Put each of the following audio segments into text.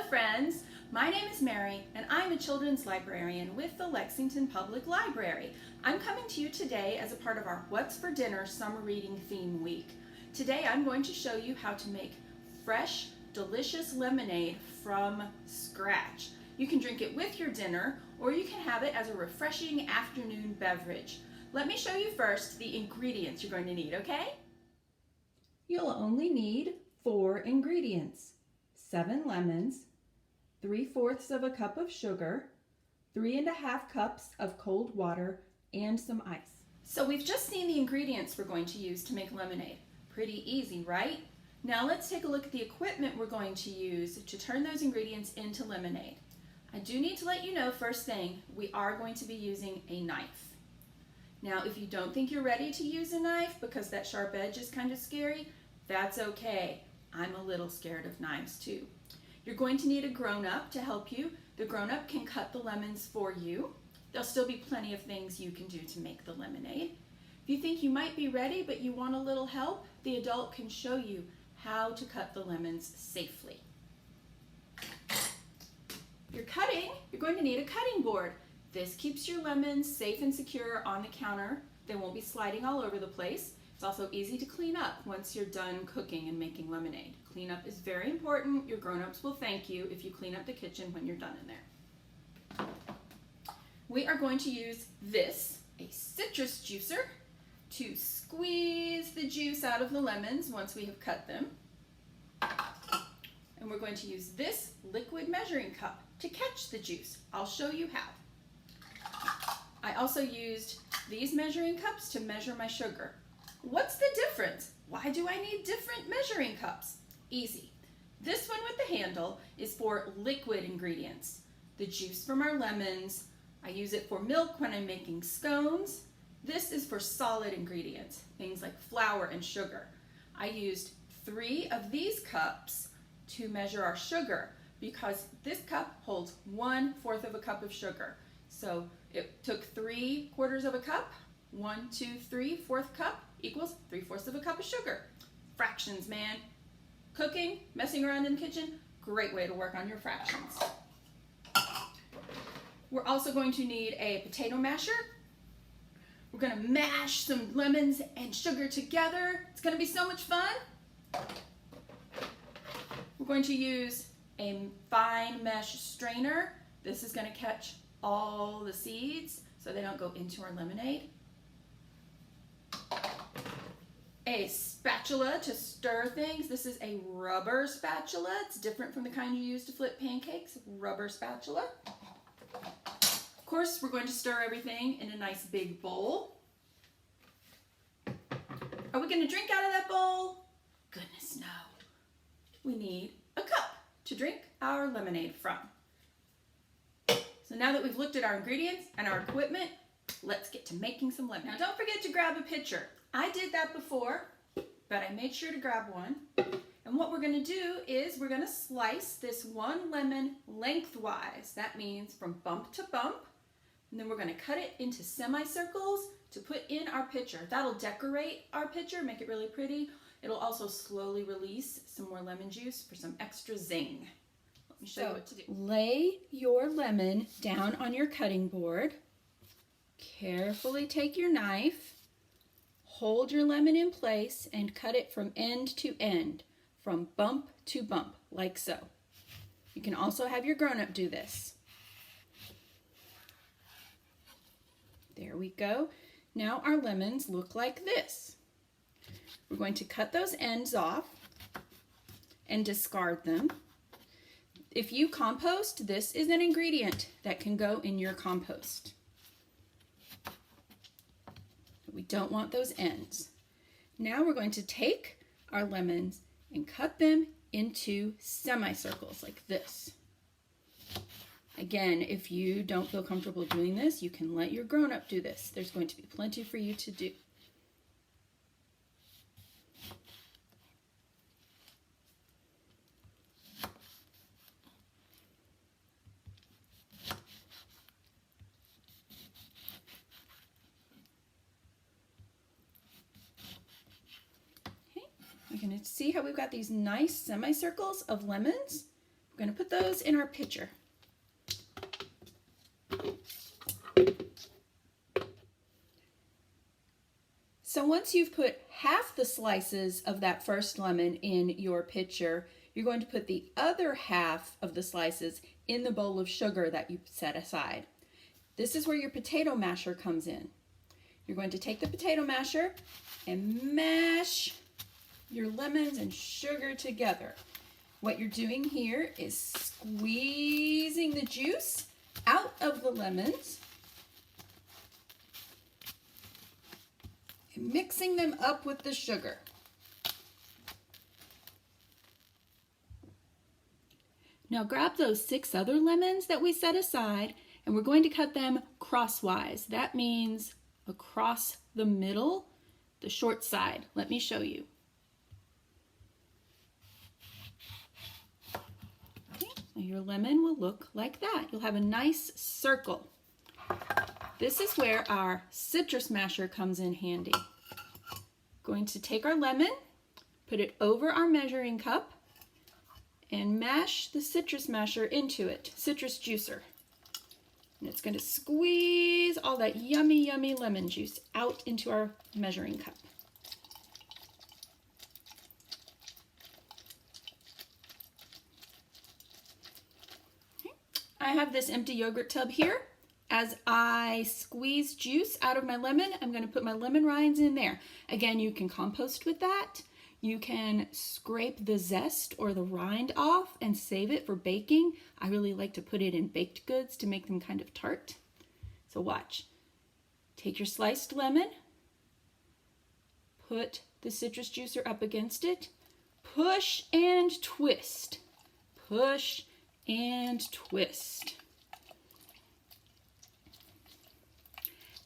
friends. My name is Mary and I'm a children's librarian with the Lexington Public Library. I'm coming to you today as a part of our What's for Dinner Summer Reading Theme Week. Today I'm going to show you how to make fresh, delicious lemonade from scratch. You can drink it with your dinner or you can have it as a refreshing afternoon beverage. Let me show you first the ingredients you're going to need, okay? You'll only need 4 ingredients: 7 lemons, 3/4 of a cup of sugar, 3½ cups of cold water, and some ice. So we've just seen the ingredients we're going to use to make lemonade. Pretty easy, right? Now let's take a look at the equipment we're going to use to turn those ingredients into lemonade. I do need to let you know first thing, we are going to be using a knife. Now if you don't think you're ready to use a knife because that sharp edge is kind of scary, that's okay. I'm a little scared of knives too. You're going to need a grown-up to help you. The grown-up can cut the lemons for you. There'll still be plenty of things you can do to make the lemonade. If you think you might be ready but you want a little help, the adult can show you how to cut the lemons safely. You're going to need a cutting board. This keeps your lemons safe and secure on the counter. They won't be sliding all over the place. It's also easy to clean up once you're done cooking and making lemonade. Cleanup is very important. Your grown-ups will thank you if you clean up the kitchen when you're done in there. We are going to use this, a citrus juicer, to squeeze the juice out of the lemons once we have cut them. And we're going to use this liquid measuring cup to catch the juice. I'll show you how. I also used these measuring cups to measure my sugar. What's the difference? Why do I need different measuring cups? Easy. This one with the handle is for liquid ingredients. The juice from our lemons. I use it for milk when I'm making scones. This is for solid ingredients, things like flour and sugar. I used 3 of these cups to measure our sugar because this cup holds 1/4 of a cup of sugar. So it took 3/4 of a cup, 1, 2, 3, 4th cup equals 3/4 of a cup of sugar. Fractions, man. Cooking, messing around in the kitchen, great way to work on your fractions. We're also going to need a potato masher. We're going to mash some lemons and sugar together. It's going to be so much fun. We're going to use a fine mesh strainer. This is going to catch all the seeds so they don't go into our lemonade. A spatula to stir things. This is a rubber spatula. It's different from the kind you use to flip pancakes. Rubber spatula. Of course, we're going to stir everything in a nice big bowl. Are we going to drink out of that bowl? Goodness, no. We need a cup to drink our lemonade from. So now that we've looked at our ingredients and our equipment, let's get to making some lemonade. Now don't forget to grab a pitcher. I did that before, but I made sure to grab one. And what we're going to do is we're going to slice this 1 lemon lengthwise. That means from bump to bump. And then we're going to cut it into semicircles to put in our pitcher. That'll decorate our pitcher, make it really pretty. It'll also slowly release some more lemon juice for some extra zing. Let me show you what to do. Lay your lemon down on your cutting board. Carefully take your knife. Hold your lemon in place and cut it from end to end, from bump to bump, like so. You can also have your grown-up do this. There we go. Now our lemons look like this. We're going to cut those ends off and discard them. If you compost, this is an ingredient that can go in your compost. We don't want those ends. Now we're going to take our lemons and cut them into semicircles like this. Again, if you don't feel comfortable doing this, you can let your grown-up do this. There's going to be plenty for you to do. You're going to see how we've got these nice semicircles of lemons. I'm going to put those in our pitcher. So once you've put half the slices of that first lemon in your pitcher, you're going to put the other half of the slices in the bowl of sugar that you set aside. This is where your potato masher comes in. You're going to take the potato masher and mash your lemons and sugar together. What you're doing here is squeezing the juice out of the lemons and mixing them up with the sugar. Now grab those 6 other lemons that we set aside and we're going to cut them crosswise. That means across the middle, the short side. Let me show you. Okay, now your lemon will look like that. You'll have a nice circle. This is where our citrus masher comes in handy. Going to take our lemon, put it over our measuring cup, and mash the citrus masher into it, citrus juicer. And it's going to squeeze all that yummy, yummy lemon juice out into our measuring cup. Okay. I have this empty yogurt tub here. As I squeeze juice out of my lemon, I'm going to put my lemon rinds in there. Again, you can compost with that. You can scrape the zest or the rind off and save it for baking. I really like to put it in baked goods to make them kind of tart. So watch. Take your sliced lemon, put the citrus juicer up against it, push and twist, push and twist.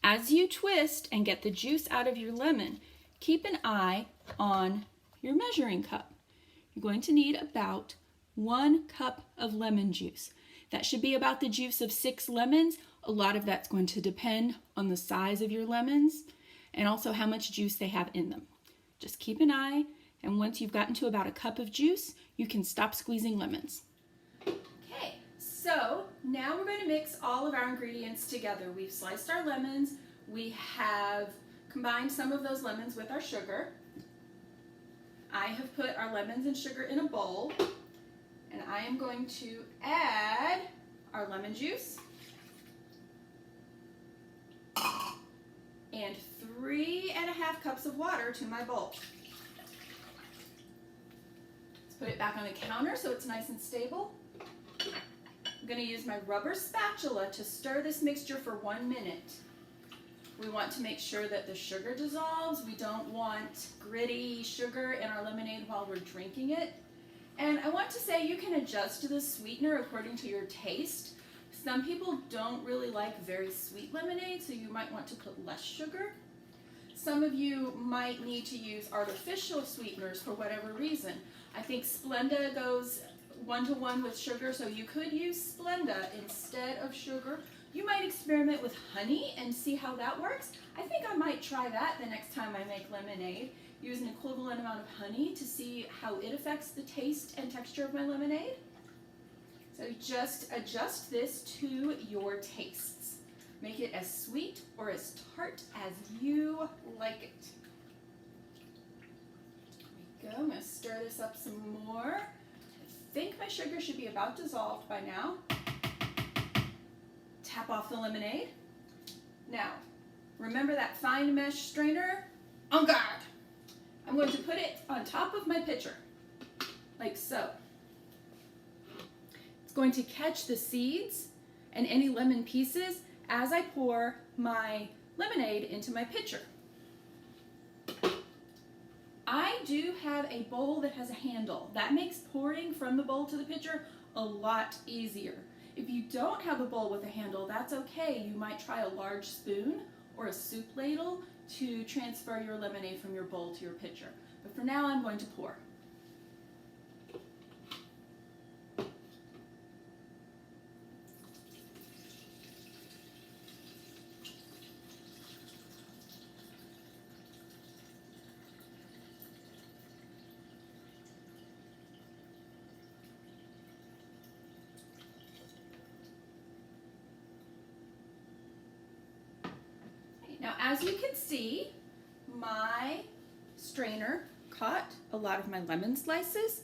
As you twist and get the juice out of your lemon, keep an eye on your measuring cup. You're going to need about 1 cup of lemon juice. That should be about the juice of 6 lemons. A lot of that's going to depend on the size of your lemons and also how much juice they have in them. Just keep an eye, and once you've gotten to about a cup of juice, you can stop squeezing lemons. Okay, so now we're going to mix all of our ingredients together. We've sliced our lemons. We have combined some of those lemons with our sugar. I have put our lemons and sugar in a bowl, and I am going to add our lemon juice and 3½ cups of water to my bowl. Let's put it back on the counter so it's nice and stable. I'm going to use my rubber spatula to stir this mixture for 1 minute. We want to make sure that the sugar dissolves. We don't want gritty sugar in our lemonade while we're drinking it. And I want to say you can adjust the sweetener according to your taste. Some people don't really like very sweet lemonade, so you might want to put less sugar. Some of you might need to use artificial sweeteners for whatever reason. I think Splenda goes 1-to-1 with sugar, so you could use Splenda instead of sugar. You might experiment with honey and see how that works. I think I might try that the next time I make lemonade. Use an equivalent amount of honey to see how it affects the taste and texture of my lemonade. So just adjust this to your tastes. Make it as sweet or as tart as you like it. There we go. I'm going to stir this up some more. I think my sugar should be about dissolved by now. Tap off the lemonade. Now, remember that fine mesh strainer? En garde! I'm going to put it on top of my pitcher, like so. It's going to catch the seeds and any lemon pieces as I pour my lemonade into my pitcher. I do have a bowl that has a handle. That makes pouring from the bowl to the pitcher a lot easier. If you don't have a bowl with a handle, that's okay. You might try a large spoon or a soup ladle to transfer your lemonade from your bowl to your pitcher. But for now, I'm going to pour. Now, as you can see, my strainer caught a lot of my lemon slices.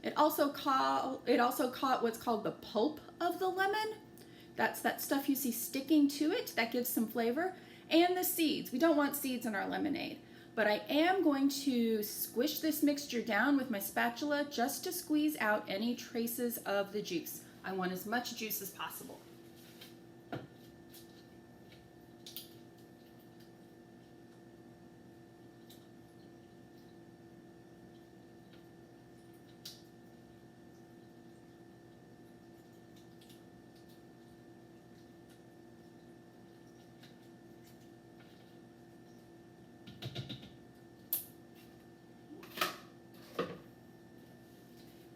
It also caught what's called the pulp of the lemon. That's that stuff you see sticking to it that gives some flavor. And the seeds. We don't want seeds in our lemonade. But I am going to squish this mixture down with my spatula just to squeeze out any traces of the juice. I want as much juice as possible.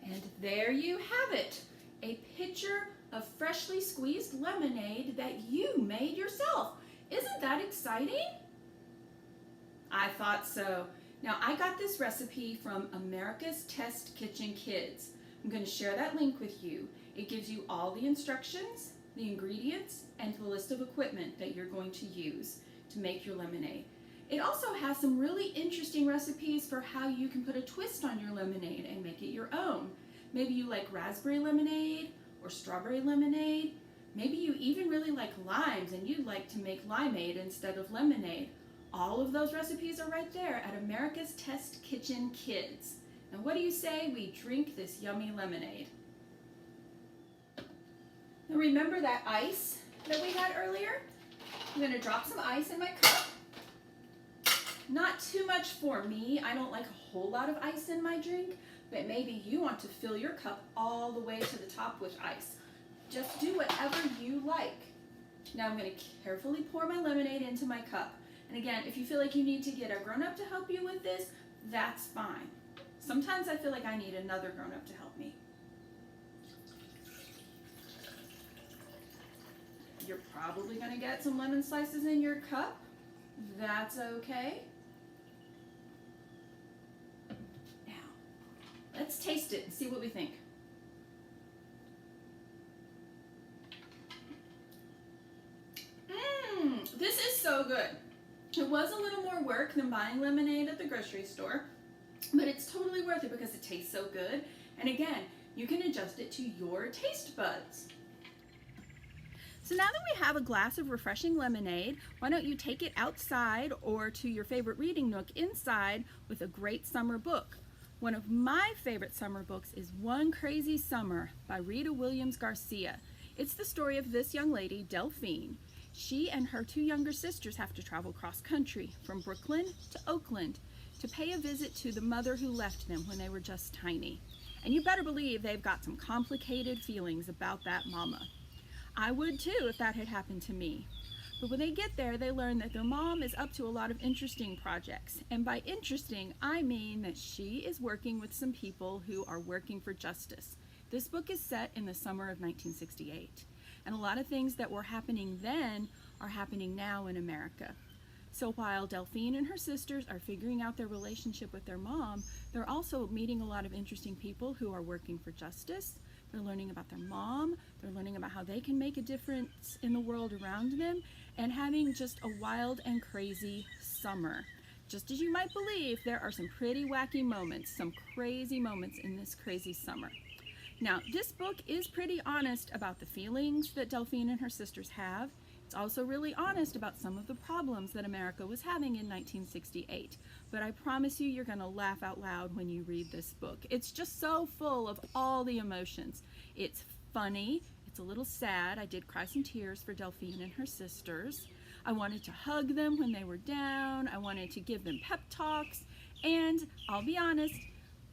And there you have it, a pitcher of freshly squeezed lemonade that you made yourself. Isn't that exciting? I thought so. Now, I got this recipe from America's Test Kitchen Kids. I'm going to share that link with you. It gives you all the instructions, the ingredients, and the list of equipment that you're going to use to make your lemonade. It also has some really interesting recipes for how you can put a twist on your lemonade and make it your own. Maybe you like raspberry lemonade or strawberry lemonade. Maybe you even really like limes and you'd like to make limeade instead of lemonade. All of those recipes are right there at America's Test Kitchen Kids. Now what do you say we drink this yummy lemonade? Now remember that ice that we had earlier? I'm going to drop some ice in my cup. Not too much for me. I don't like a whole lot of ice in my drink, but maybe you want to fill your cup all the way to the top with ice. Just do whatever you like. Now I'm going to carefully pour my lemonade into my cup. And again, if you feel like you need to get a grown-up to help you with this, that's fine. Sometimes I feel like I need another grown-up to help me. You're probably going to get some lemon slices in your cup. That's okay. Now, let's taste it and see what we think. This is so good. It was a little more work than buying lemonade at the grocery store, but it's totally worth it because it tastes so good. And again, you can adjust it to your taste buds. So now that we have a glass of refreshing lemonade, why don't you take it outside or to your favorite reading nook inside with a great summer book. One of my favorite summer books is One Crazy Summer by Rita Williams Garcia. It's the story of this young lady, Delphine. She and her two younger sisters have to travel cross country from Brooklyn to Oakland to pay a visit to the mother who left them when they were just tiny. And you better believe they've got some complicated feelings about that mama. I would too if that had happened to me. But when they get there, they learn that their mom is up to a lot of interesting projects. And by interesting, I mean that she is working with some people who are working for justice. This book is set in the summer of 1968. And a lot of things that were happening then are happening now in America. So while Delphine and her sisters are figuring out their relationship with their mom, they're also meeting a lot of interesting people who are working for justice. They're learning about their mom, they're learning about how they can make a difference in the world around them, and having just a wild and crazy summer. Just as you might believe, there are some pretty wacky moments, some crazy moments in this crazy summer. Now, this book is pretty honest about the feelings that Delphine and her sisters have. It's also really honest about some of the problems that America was having in 1968. But I promise you, you're going to laugh out loud when you read this book. It's just so full of all the emotions. It's funny. It's a little sad. I did cry some tears for Delphine and her sisters. I wanted to hug them when they were down. I wanted to give them pep talks. And I'll be honest,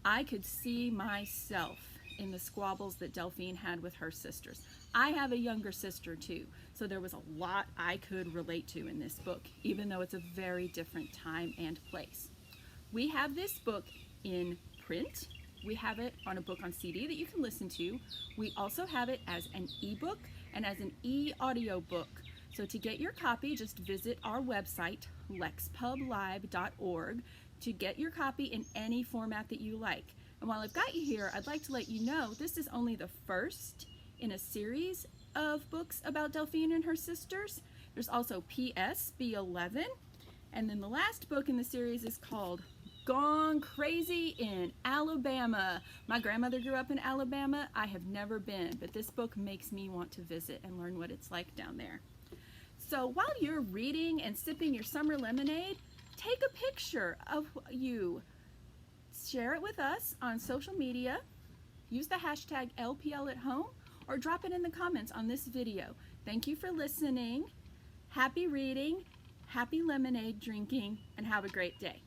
I could see myself in the squabbles that Delphine had with her sisters. I have a younger sister too, so there was a lot I could relate to in this book, even though it's a very different time and place. We have this book in print. We have it on a book on CD that you can listen to. We also have it as an ebook and as an e-audio book. So to get your copy, just visit our website, lexpublive.org, to get your copy in any format that you like. And while I've got you here, I'd like to let you know this is only the first in a series of books about Delphine and her sisters. There's also PS B11. And then the last book in the series is called Gone Crazy in Alabama. My grandmother grew up in Alabama. I have never been, but this book makes me want to visit and learn what it's like down there. So while you're reading and sipping your summer lemonade, take a picture of you. Share it with us on social media. Use the hashtag LPL at home or drop it in the comments on this video. Thank you for listening. Happy reading, happy lemonade drinking, and have a great day.